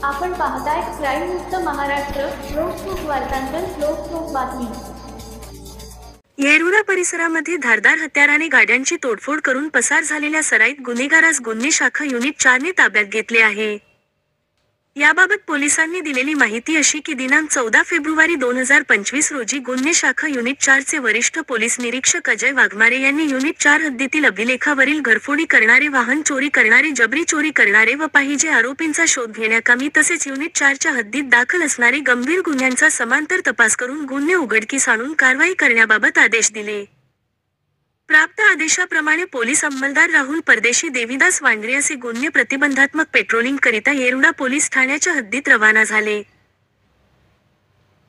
आपण पाहताय क्राईम मुक्त महाराष्ट्र. लोकसुख वार्तांकन. लोकसुख बातमी. येरवडा परिसरामध्ये धारदार हत्याराने गाड्यांची तोडफोड करून पसार झालेल्या सराईत गुन्हेगारास गुन्हे शाखा युनिट 4 ने ताब्यात घेतले आहे. याबाबत पोलिसांनी दिलेली माहिती अशी की दिनांक 14 फेब्रुवारी 2025 रोजी गुन्हे शाखा युनिट 4 चे वरिष्ठ पोलीस निरीक्षक अजय वाघमारे यांनी युनिट 4 हद्दीतील अभिलेखावरील घरफोडी करणारे, वाहन चोरी करणारे, जबरी चोरी करणारे व पाहिजे आरोपींचा शोध घेण्याकामी तसेच युनिट 4 च्या हद्दीत दाखल असणारे गंभीर गुन्ह्यांचा समांतर तपास करून गुन्हे उघडकीस आणून कारवाई करण्याबाबत आदेश दिले. प्राप्त आदेशाप्रमाणे पोलीस अंमलदार राहुल परदेशी, देविदास वांड्रे असे गुन्हे प्रतिबंधात्मक पेट्रोलिंग करिता येरवडा पोलीस ठाण्याच्या हद्दीत रवाना झाले.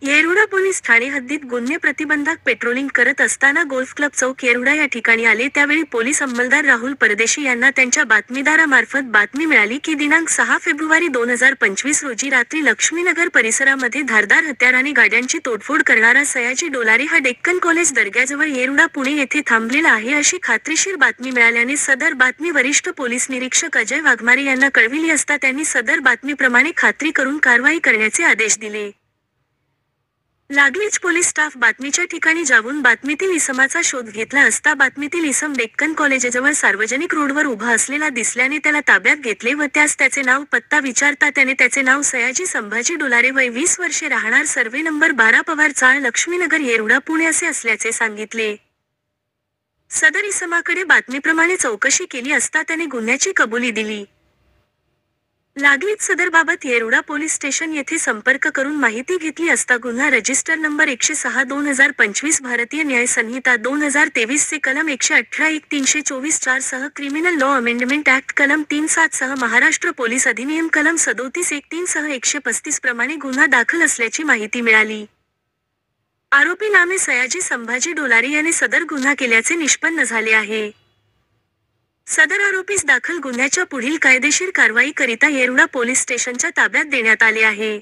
येरवडा पोलीस ठाणे हद्दीत गुन्हे प्रतिबंधक पेट्रोलिंग करत असताना गोल्फ क्लब चौक येरवडा या ठिकाणी आले. त्यावेळी पोलीस अंमलदार राहुल परदेशी यांना त्यांच्या बातमीदारामार्फत बातमी मिळाली की दिनांक 6 फेब्रुवारी 2025 रोजी रात्री लक्ष्मीनगर परिसरामध्ये धारदार हत्याराने गाड्यांची तोडफोड करणारा सयाजी डोलारे हा डेक्कन कॉलेज दर्ग्याजवळ येरवडा पुणे येथे थांबलेला आहे अशी खात्रीशीर बातमी मिळाल्याने सदर बातमी वरिष्ठ पोलीस निरीक्षक अजय वाघमारे यांना कळविली असता त्यांनी सदर बातमीप्रमाणे खात्री करून कारवाई करण्याचे आदेश दिले. लागलीच पोलीस स्टाफ बातमीच्या ठिकाणी जाऊन बातमीतील इसमाचा शोध घेतला असता बातमीतील इसम डेक्कन कॉलेजजवळ सार्वजनिक रोडवर उभा असलेला दिसल्याने त्याला ताब्यात घेतले व त्यास त्याचे नाव पत्ता विचारता त्याने त्याचे नाव सयाजी संभाजी डोलारे, वय 20 वर्षे, राहणार सर्वे नंबर 12 पवार चाळ, लक्ष्मीनगर, येरवडा, पुणे असे असल्याचे सांगितले. सदर इसमाकडे बातमीप्रमाणे चौकशी केली असता त्याने गुन्ह्याची कबुली दिली. लागलीच सदरबाबत येरवडा पोलीस स्टेशन येथे संपर्क करून माहिती घेतली असता गुन्हा रजिस्टर नंबर 106/2025 भारतीय न्याय संहिता 2023 चे कलम 118(1)324 4 सह क्रिमिनल लॉ अमेंडमेंट ऍक्ट कलम 37 सह महाराष्ट्र पोलीस अधिनियम कलम 37(1)3 सह 135 प्रमाणे गुन्हा दाखल असल्याची माहिती मिळाली. आरोपी नामे सयाजी संभाजी डोलारे याने सदर गुन्हा केल्याचे निष्पन्न झाले आहे. सदर आरोपीस दाखल गुन्ह्याच्या पुढील कायदेशीर कारवाई करिता येरवडा पोलीस स्टेशनच्या ताब्यात देण्यात आले आहे.